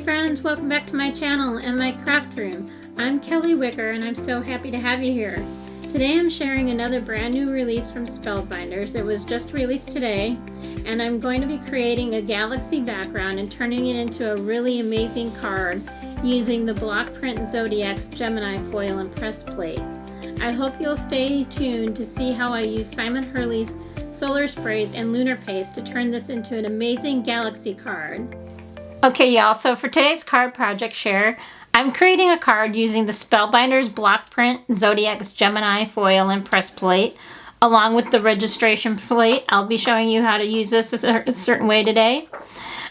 friends, welcome back to my channel and my craft room. I'm Kelly Wicker and I'm so happy to have you here. Today I'm sharing another brand new release from Spellbinders. It was just released today and I'm going to be creating a galaxy background and turning it into a really amazing card using the block print Zodiacs Gemini foil and press plate. I hope you'll stay tuned to see how I use Simon Hurley's Solar Sprays and Lunar Paste to turn this into an amazing galaxy card. Okay y'all, so for today's card project share, I'm creating a card using the Spellbinders block print Zodiacs Gemini foil and press plate along with the registration plate. I'll be showing you how to use this a certain way today.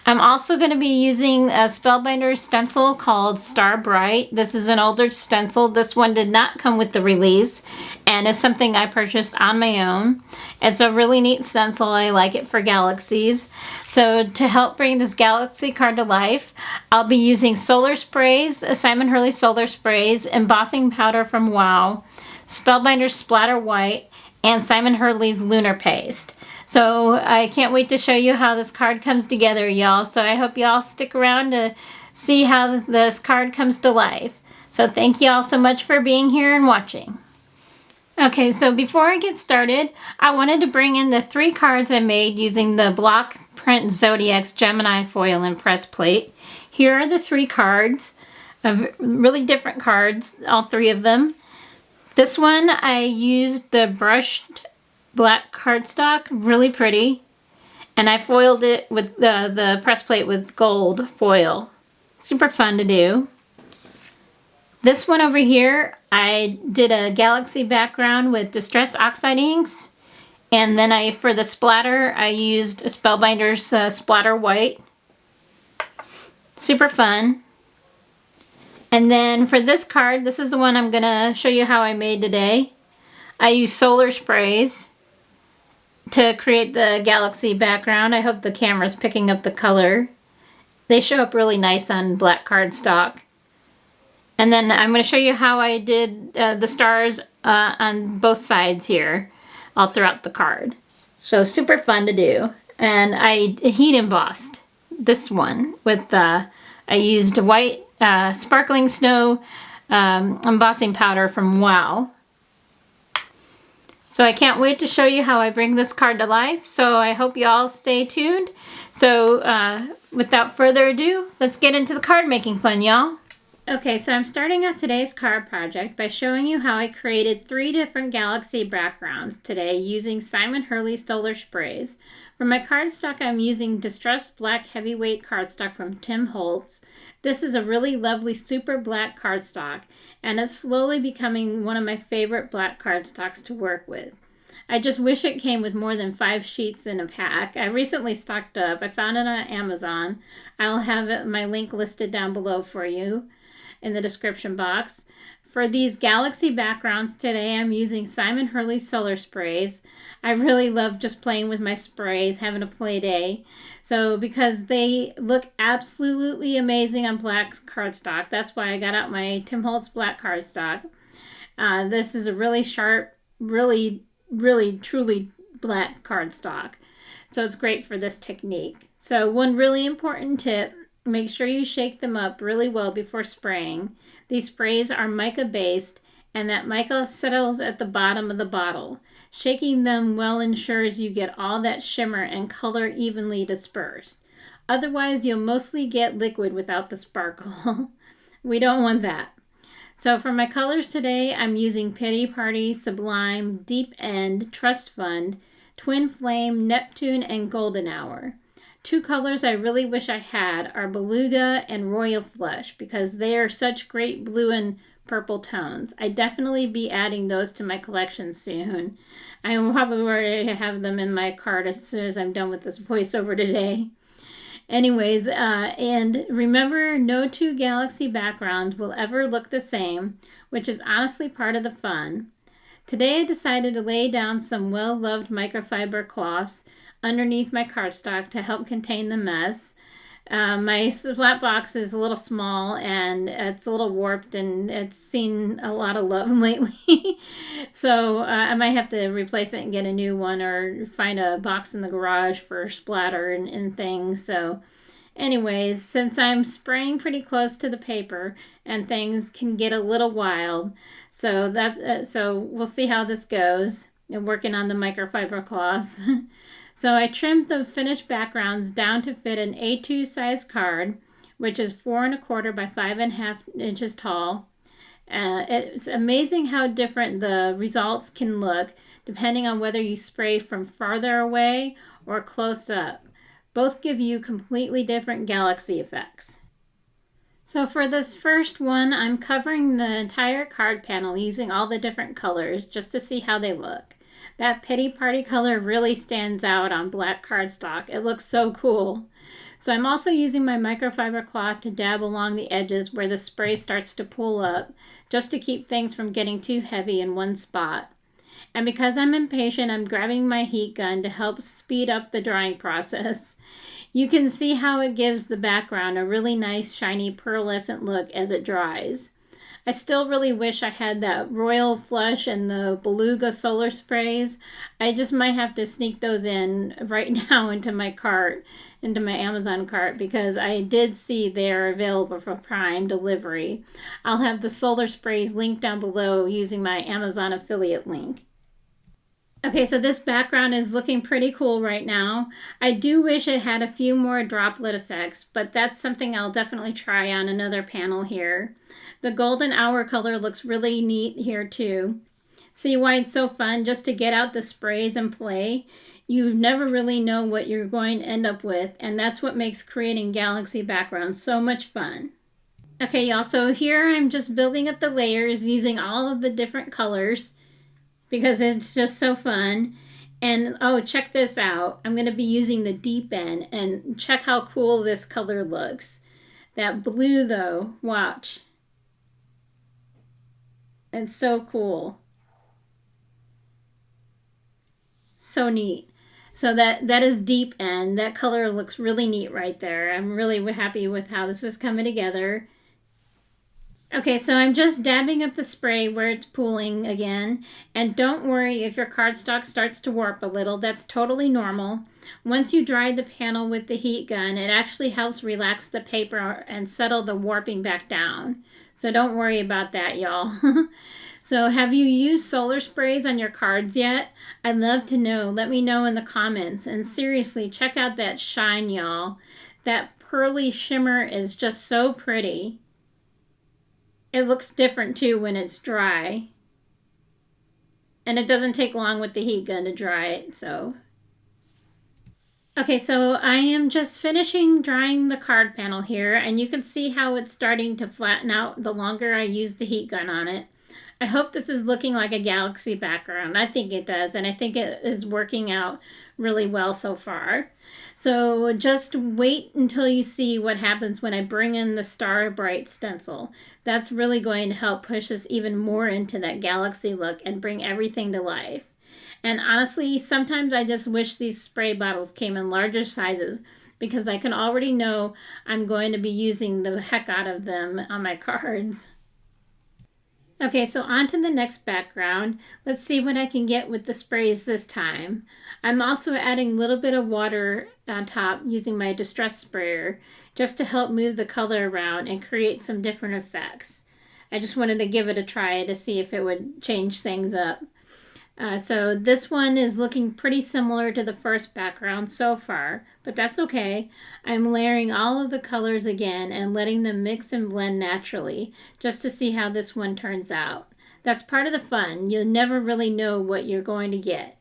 I'm also going to be using a Spellbinders stencil called Star Bright. This is an older stencil. This one did not come with the release and is something I purchased on my own. It's a really neat stencil. I like it for galaxies. So to help bring this galaxy card to life, I'll be using Solar Sprays, Simon Hurley Solar Sprays, embossing powder from WOW, Spellbinders Splatter White, and Simon Hurley's Lunar Paste. So I can't wait to show you how this card comes together, y'all. So I hope y'all stick around to see how this card comes to life. So thank you all so much for being here and watching. Okay, so before I get started, I wanted to bring in the 3 cards I made using the block print Zodiacs Gemini foil and press plate. Here are the 3 cards, really different cards, all 3 of them. This one I used the brushed black cardstock, really pretty, and I foiled it with the press plate with gold foil. Super fun to do. This one over here, I did a galaxy background with Distress Oxide inks, and then for the splatter, I used a Spellbinders Splatter White. Super fun. And then for this card, this is the one I'm going to show you how I made today. I used Solar Sprays to create the galaxy background. I hope the camera's picking up the color. They show up really nice on black cardstock. And then I'm going to show you how I did the stars on both sides here, all throughout the card. So super fun to do. And I heat embossed this one with, I used white sparkling snow embossing powder from WOW. So I can't wait to show you how I bring this card to life. So I hope you all stay tuned. So without further ado, let's get into the card making fun, y'all. Okay, so I'm starting out today's card project by showing you how I created 3 different galaxy backgrounds today using Simon Hurley Solar Sprays. For my cardstock, I'm using Distressed Black Heavyweight cardstock from Holtz. This is a really lovely super black cardstock, and it's slowly becoming one of my favorite black cardstocks to work with. I just wish it came with more than 5 sheets in a pack. I recently stocked up. I found it on Amazon. I'll have my link listed down below for you in the description box. For these galaxy backgrounds today, I'm using Simon Hurley Solar Sprays. I really love just playing with my sprays, having a play day. So because they look absolutely amazing on black cardstock, that's why I got out my Holtz black cardstock. This is a really sharp, really truly black cardstock. So it's great for this technique. So one really important tip, make sure you shake them up really well before spraying. These sprays are mica based and that mica settles at the bottom of the bottle. Shaking them well ensures you get all that shimmer and color evenly dispersed. Otherwise, you'll mostly get liquid without the sparkle. We don't want that. So for my colors today, I'm using Pity Party, Sublime, Deep End, Trust Fund, Twin Flame, Neptune, and Golden Hour. 2 colors I really wish I had are Beluga and Royal Flush because they are such great blue and purple tones. I definitely be adding those to my collection soon. I will probably already have them in my card as soon as I'm done with this voiceover today. Anyways, and remember, no 2 galaxy backgrounds will ever look the same, which is honestly part of the fun. Today I decided to lay down some well-loved microfiber cloths underneath my cardstock to help contain the mess. My flat box is a little small and it's a little warped and it's seen a lot of love lately. So I might have to replace it and get a new one or find a box in the garage for splatter and things. So Anyways, since I'm spraying pretty close to the paper and things can get a little wild, so we'll see how this goes. I'm working on the microfiber cloths. So I trimmed the finished backgrounds down to fit an A2 size card, which is 4 1/4 by 5 1/2 inches tall. It's amazing how different the results can look depending on whether you spray from farther away or close up. Both give you completely different galaxy effects. So for this first one, I'm covering the entire card panel using all the different colors just to see how they look. That Pity Party color really stands out on black cardstock. It looks so cool. So I'm also using my microfiber cloth to dab along the edges where the spray starts to pull up, just to keep things from getting too heavy in one spot. And because I'm impatient, I'm grabbing my heat gun to help speed up the drying process. You can see how it gives the background a really nice shiny pearlescent look as it dries. I still really wish I had that Royal Flush and the Beluga Solar Sprays. I just might have to sneak those in right now into my cart, into my Amazon cart, because I did see they're available for Prime delivery. I'll have the solar sprays linked down below using my Amazon affiliate link. Okay, so this background is looking pretty cool right now. I do wish it had a few more droplet effects, but that's something I'll definitely try on another panel here. The golden hour color looks really neat here too. See why it's so fun just to get out the sprays and play? You never really know what you're going to end up with, and that's what makes creating galaxy backgrounds so much fun. Okay, y'all, so here I'm just building up the layers using all of the different colors, because it's just so fun. And oh, check this out. I'm going to be using the deep end, and check how cool this color looks. That blue though, watch. It's so cool. So neat. So that is deep end. That color looks really neat right there. I'm really happy with how this is coming together. Okay, so I'm just dabbing up the spray where it's pooling again, and don't worry if your cardstock starts to warp a little, that's totally normal. Once you dry the panel with the heat gun, it actually helps relax the paper and settle the warping back down. So don't worry about that, y'all. So have you used solar sprays on your cards yet? I'd love to know. Let me know in the comments. And seriously, check out that shine, y'all. That pearly shimmer is just so pretty. It looks different too when it's dry. And it doesn't take long with the heat gun to dry it, so. Okay, so I am just finishing drying the card panel here, and you can see how it's starting to flatten out the longer I use the heat gun on it. I hope this is looking like a galaxy background. I think it does, and I think it is working out really well so far. So just wait until you see what happens when I bring in the Star Bright stencil. That's really going to help push us even more into that galaxy look and bring everything to life. And honestly, sometimes I just wish these spray bottles came in larger sizes, because I can already know I'm going to be using the heck out of them on my cards. Okay, so on to the next background. Let's see what I can get with the sprays this time. I'm also adding a little bit of water on top using my distress sprayer just to help move the color around and create some different effects. I just wanted to give it a try to see if it would change things up. So this one is looking pretty similar to the first background so far, but that's okay. I'm layering all of the colors again and letting them mix and blend naturally just to see how this one turns out. That's part of the fun. You'll never really know what you're going to get.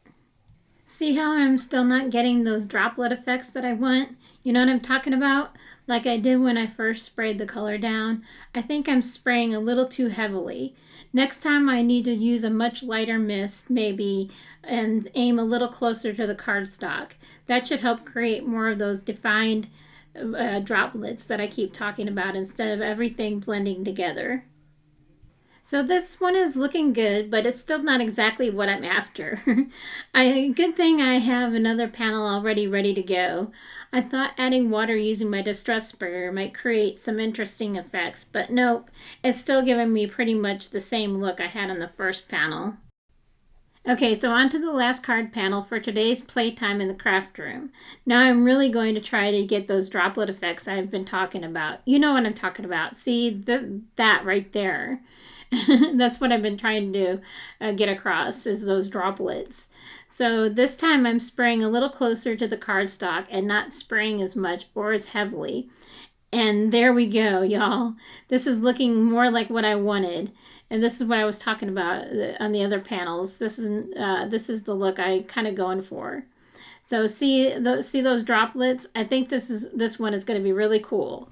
See how I'm still not getting those droplet effects that I want? You know what I'm talking about? Like I did when I first sprayed the color down. I think I'm spraying a little too heavily. Next time I need to use a much lighter mist maybe and aim a little closer to the cardstock. That should help create more of those defined droplets that I keep talking about instead of everything blending together. So this one is looking good, but it's still not exactly what I'm after. Good thing I have another panel already ready to go. I thought adding water using my distress sprayer might create some interesting effects, but nope, it's still giving me pretty much the same look I had on the first panel. Okay, so on to the last card panel for today's playtime in the craft room. Now I'm really going to try to get those droplet effects I've been talking about. You know what I'm talking about. See, that right there. That's what I've been trying to get across, is those droplets. So this time I'm spraying a little closer to the cardstock and not spraying as much or as heavily. And there we go, y'all. This is looking more like what I wanted. And this is what I was talking about on the other panels. This is the look I kind of going for. So see those droplets? I think this one is going to be really cool.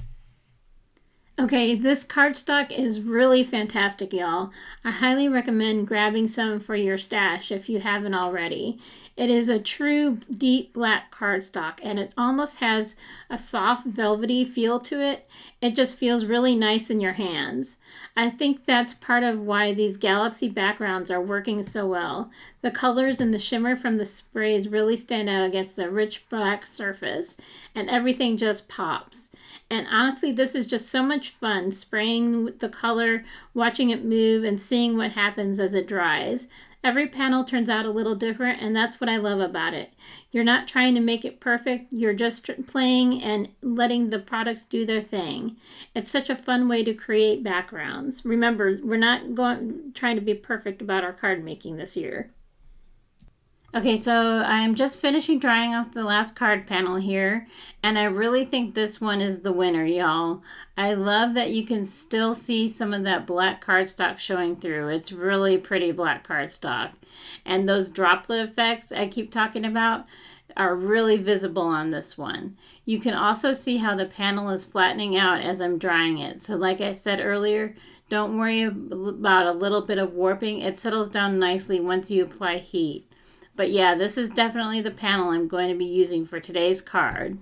Okay, this cardstock is really fantastic, y'all. I highly recommend grabbing some for your stash if you haven't already. It is a true deep black cardstock, and it almost has a soft velvety feel to it. It just feels really nice in your hands. I think that's part of why these galaxy backgrounds are working so well. The colors and the shimmer from the sprays really stand out against the rich black surface, and everything just pops. And honestly, this is just so much fun, spraying the color, watching it move, and seeing what happens as it dries. Every panel turns out a little different, and that's what I love about it. You're not trying to make it perfect, you're just playing and letting the products do their thing. It's such a fun way to create backgrounds. Remember, we're not trying to be perfect about our card making this year. Okay, so I'm just finishing drying off the last card panel here, and I really think this one is the winner, y'all. I love that you can still see some of that black cardstock showing through. It's really pretty black cardstock. And those droplet effects I keep talking about are really visible on this one. You can also see how the panel is flattening out as I'm drying it. So like I said earlier, don't worry about a little bit of warping. It settles down nicely once you apply heat. But yeah, this is definitely the panel I'm going to be using for today's card.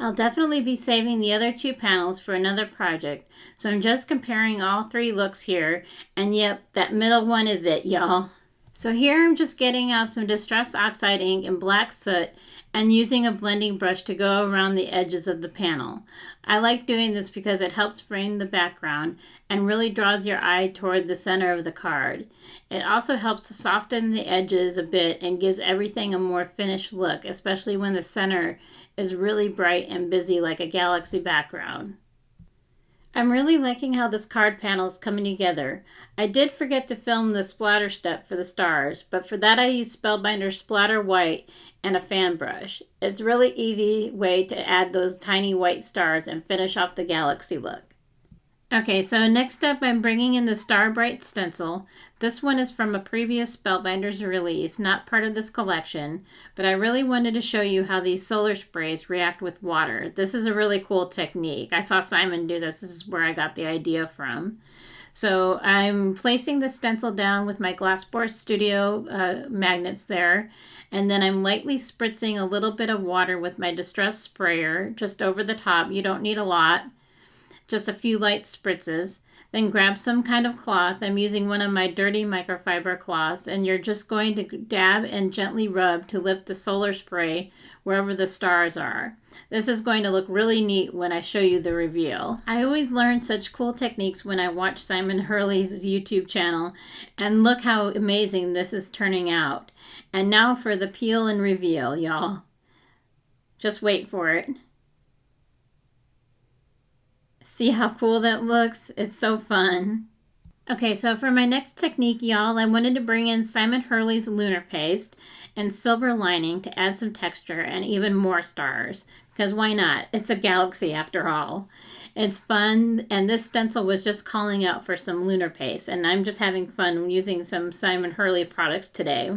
I'll definitely be saving the other two panels for another project, so I'm just comparing all three looks here, and yep, that middle one is it, y'all. So here I'm just getting out some Distress Oxide ink and black soot and using a blending brush to go around the edges of the panel. I like doing this because it helps frame the background and really draws your eye toward the center of the card. It also helps to soften the edges a bit and gives everything a more finished look, especially when the center is really bright and busy like a galaxy background. I'm really liking how this card panel is coming together. I did forget to film the splatter step for the stars, but for that I used Spellbinders Splatter White and a fan brush. It's a really easy way to add those tiny white stars and finish off the galaxy look. Okay, so next up I'm bringing in the Star Bright stencil. This one is from a previous Spellbinders release, not part of this collection, but I really wanted to show you how these solar sprays react with water. This is a really cool technique. I saw Simon do this. This is where I got the idea from. So I'm placing the stencil down with my Glassboard Studio magnets there, and then I'm lightly spritzing a little bit of water with my Distress sprayer just over the top. You don't need a lot. Just a few light spritzes. Then grab some kind of cloth. I'm using one of my dirty microfiber cloths, and you're just going to dab and gently rub to lift the solar spray wherever the stars are. This is going to look really neat when I show you the reveal. I always learn such cool techniques when I watch Simon Hurley's YouTube channel, and look how amazing this is turning out. And now for the peel and reveal, y'all. Just wait for it. See how cool that looks? It's so fun. Okay, so for my next technique, y'all, I wanted to bring in Simon Hurley's Lunar Paste and Silver Lining to add some texture and even more stars. Because why not? It's a galaxy after all. It's fun, and this stencil was just calling out for some Lunar Paste, and I'm just having fun using some Simon Hurley products today.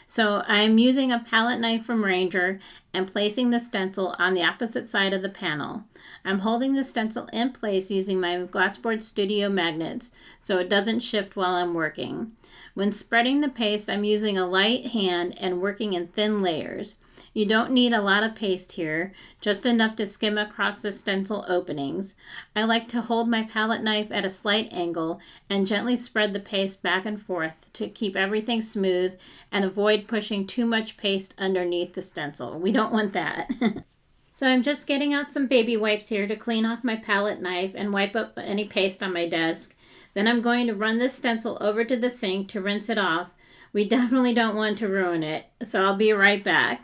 So I'm using a palette knife from Ranger and placing the stencil on the opposite side of the panel. I'm holding the stencil in place using my Glassboard Studio magnets so it doesn't shift while I'm working. When spreading the paste, I'm using a light hand and working in thin layers. You don't need a lot of paste here, just enough to skim across the stencil openings. I like to hold my palette knife at a slight angle and gently spread the paste back and forth to keep everything smooth and avoid pushing too much paste underneath the stencil. We don't want that. So I'm just getting out some baby wipes here to clean off my palette knife and wipe up any paste on my desk. Then I'm going to run this stencil over to the sink to rinse it off We definitely don't want to ruin it, so I'll be right back.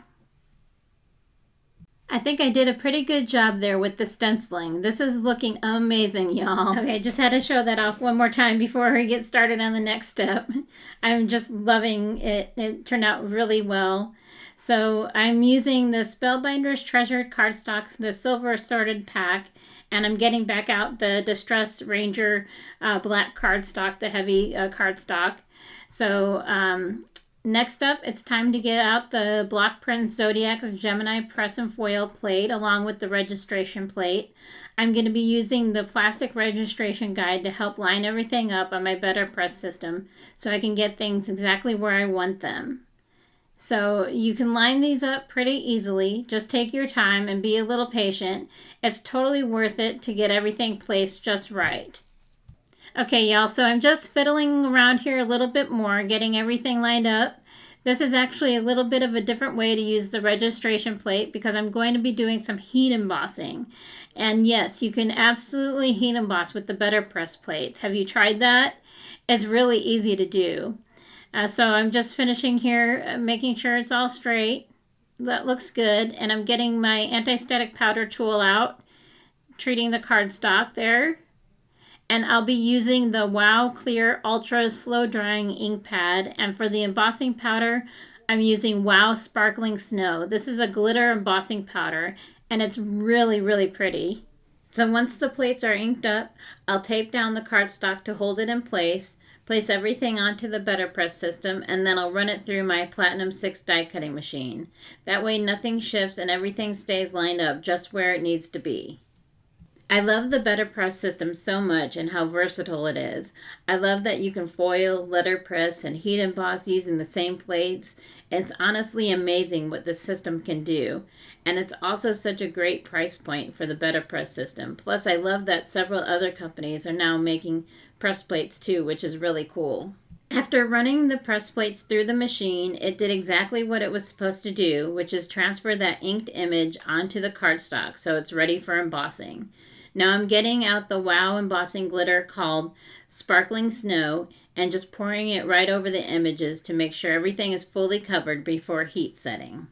I think I did a pretty good job there with the stenciling. This is looking amazing, y'all. Okay, just had to show that off one more time before we get started on the next step. I'm just loving it. It turned out really well. So I'm using the Spellbinders Treasured Cardstock, the Silver Assorted Pack, and I'm getting back out the Distress Ranger black cardstock, the heavy cardstock. So next up, it's time to get out the block print Zodiacs Gemini press and foil plate along with the registration plate. I'm going to be using the plastic registration guide to help line everything up on my Better Press system so I can get things exactly where I want them. So you can line these up pretty easily. Just take your time and be a little patient. It's totally worth it to get everything placed just right. Okay, y'all, so I'm just fiddling around here a little bit more, getting everything lined up. This is actually a little bit of a different way to use the registration plate because I'm going to be doing some heat embossing. And yes, you can absolutely heat emboss with the Better Press plates. Have you tried that? It's really easy to do. So I'm just finishing here, making sure it's all straight. That looks good. And I'm getting my anti-static powder tool out, treating the cardstock there. And I'll be using the Wow Clear Ultra Slow Drying Ink Pad. And for the embossing powder, I'm using Wow Sparkling Snow. This is a glitter embossing powder, and it's really, really pretty. So once the plates are inked up, I'll tape down the cardstock to hold it in place. Place everything onto the Better Press system, and then I'll run it through my Platinum 6 die cutting machine. That way nothing shifts and everything stays lined up just where it needs to be. I love the Better Press system so much and how versatile it is. I love that you can foil, letterpress, and heat emboss using the same plates. It's honestly amazing what this system can do. And it's also such a great price point for the Better Press system. Plus, I love that several other companies are now making press plates too, which is really cool. After running the press plates through the machine, it did exactly what it was supposed to do, which is transfer that inked image onto the cardstock so it's ready for embossing. Now I'm getting out the Wow embossing glitter called Sparkling Snow and just pouring it right over the images to make sure everything is fully covered before heat setting.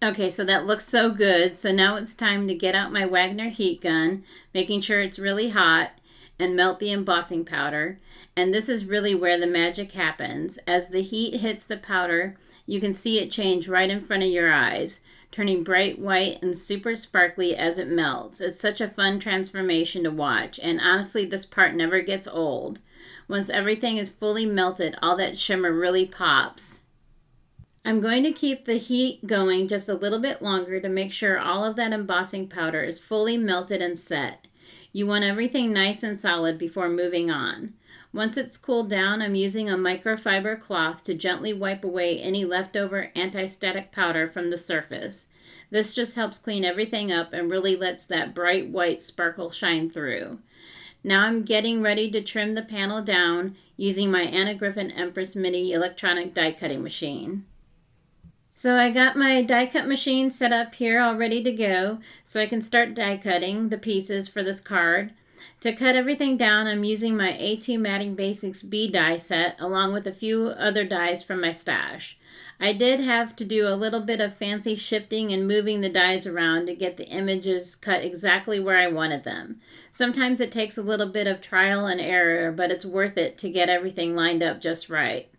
Okay, so that looks so good. So now it's time to get out my Wagner heat gun, making sure it's really hot, and melt the embossing powder. And this is really where the magic happens. As the heat hits the powder, you can see it change right in front of your eyes, turning bright white and super sparkly as it melts. It's such a fun transformation to watch, and honestly, this part never gets old. Once everything is fully melted, all that shimmer really pops. I'm going to keep the heat going just a little bit longer to make sure all of that embossing powder is fully melted and set. You want everything nice and solid before moving on. Once it's cooled down, I'm using a microfiber cloth to gently wipe away any leftover anti-static powder from the surface. This just helps clean everything up and really lets that bright white sparkle shine through. Now I'm getting ready to trim the panel down using my Anna Griffin Empress Mini electronic die cutting machine. So I got my die cut machine set up here all ready to go so I can start die cutting the pieces for this card. To cut everything down, I'm using my A2 Matting Basics B die set along with a few other dies from my stash. I did have to do a little bit of fancy shifting and moving the dies around to get the images cut exactly where I wanted them. Sometimes it takes a little bit of trial and error, but it's worth it to get everything lined up just right.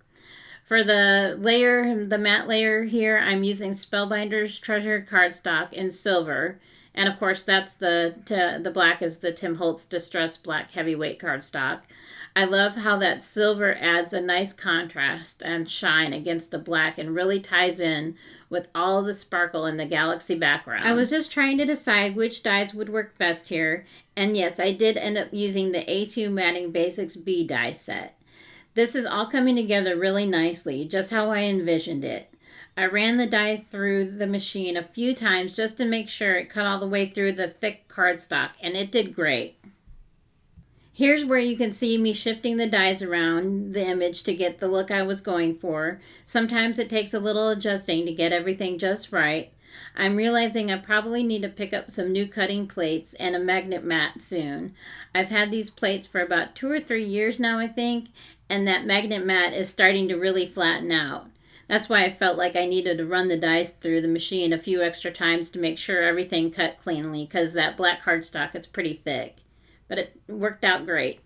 For the layer, the matte layer here, I'm using Spellbinders Treasured Cardstock in silver. And of course, that's the black is the Tim Holtz Distress Black Heavyweight Cardstock. I love how that silver adds a nice contrast and shine against the black and really ties in with all the sparkle in the galaxy background. I was just trying to decide which dies would work best here. And yes, I did end up using the A2 Matting Basics B die set. This is all coming together really nicely, just how I envisioned it. I ran the die through the machine a few times just to make sure it cut all the way through the thick cardstock, and it did great. Here's where you can see me shifting the dies around the image to get the look I was going for. Sometimes it takes a little adjusting to get everything just right. I'm realizing I probably need to pick up some new cutting plates and a magnet mat soon. I've had these plates for about 2 or 3 years now, I think, and that magnet mat is starting to really flatten out. That's why I felt like I needed to run the dies through the machine a few extra times to make sure everything cut cleanly, because that black cardstock is pretty thick. But it worked out great.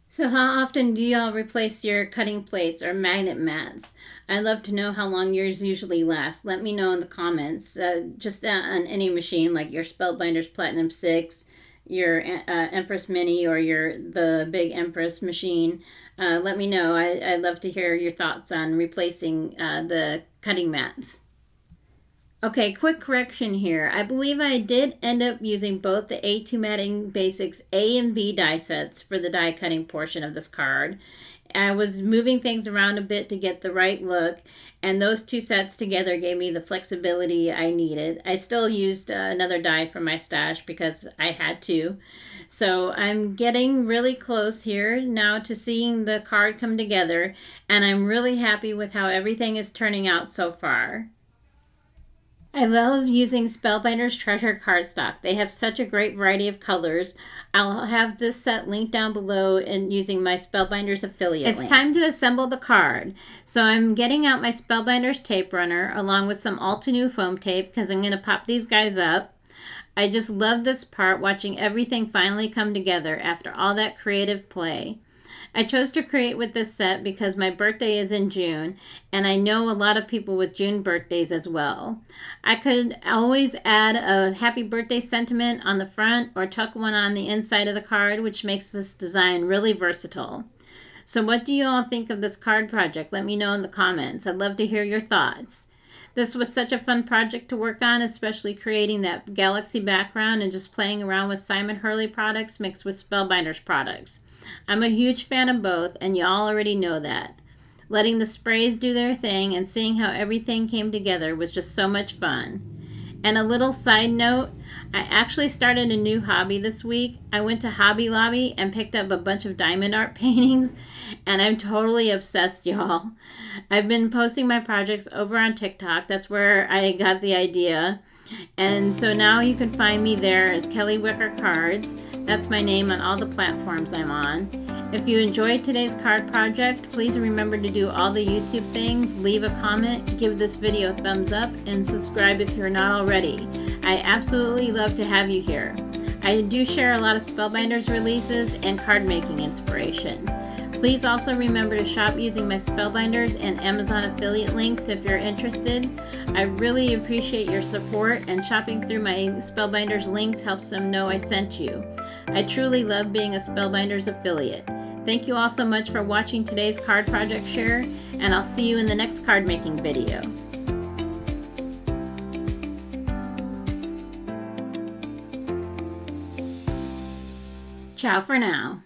So how often do y'all replace your cutting plates or magnet mats? I'd love to know how long yours usually last. Let me know in the comments. Just on any machine, like your Spellbinders Platinum 6, your Empress Mini, or the big Empress machine. Let me know. I'd love to hear your thoughts on replacing the cutting mats. Okay, quick correction here. I believe I did end up using both the A2 Matting Basics A and B die sets for the die cutting portion of this card. I was moving things around a bit to get the right look, and those 2 sets together gave me the flexibility I needed. I still used another die from my stash because I had to. So I'm getting really close here now to seeing the card come together, and I'm really happy with how everything is turning out so far. I love using Spellbinders Treasure cardstock. They have such a great variety of colors. I'll have this set linked down below and using my Spellbinders affiliate link. It's time to assemble the card. So I'm getting out my Spellbinders tape runner along with some Altenew foam tape because I'm going to pop these guys up. I just love this part, watching everything finally come together after all that creative play. I chose to create with this set because my birthday is in June, and I know a lot of people with June birthdays as well. I could always add a happy birthday sentiment on the front or tuck one on the inside of the card, which makes this design really versatile. So what do you all think of this card project? Let me know in the comments. I'd love to hear your thoughts. This was such a fun project to work on, especially creating that galaxy background and just playing around with Simon Hurley products mixed with Spellbinders products. I'm a huge fan of both, and y'all already know that. Letting the sprays do their thing and seeing how everything came together was just so much fun. And a little side note, I actually started a new hobby this week. I went to Hobby Lobby and picked up a bunch of diamond art paintings, and I'm totally obsessed, y'all. I've been posting my projects over on TikTok. That's where I got the idea. And so now you can find me there as Kelly Wicker Cards. That's my name on all the platforms I'm on. If you enjoyed today's card project, please remember to do all the YouTube things, leave a comment, give this video a thumbs up, and subscribe if you're not already. I absolutely love to have you here. I do share a lot of Spellbinders releases and card making inspiration. Please also remember to shop using my Spellbinders and Amazon affiliate links if you're interested. I really appreciate your support, and shopping through my Spellbinders links helps them know I sent you. I truly love being a Spellbinders affiliate. Thank you all so much for watching today's card project share, and I'll see you in the next card making video. Ciao for now.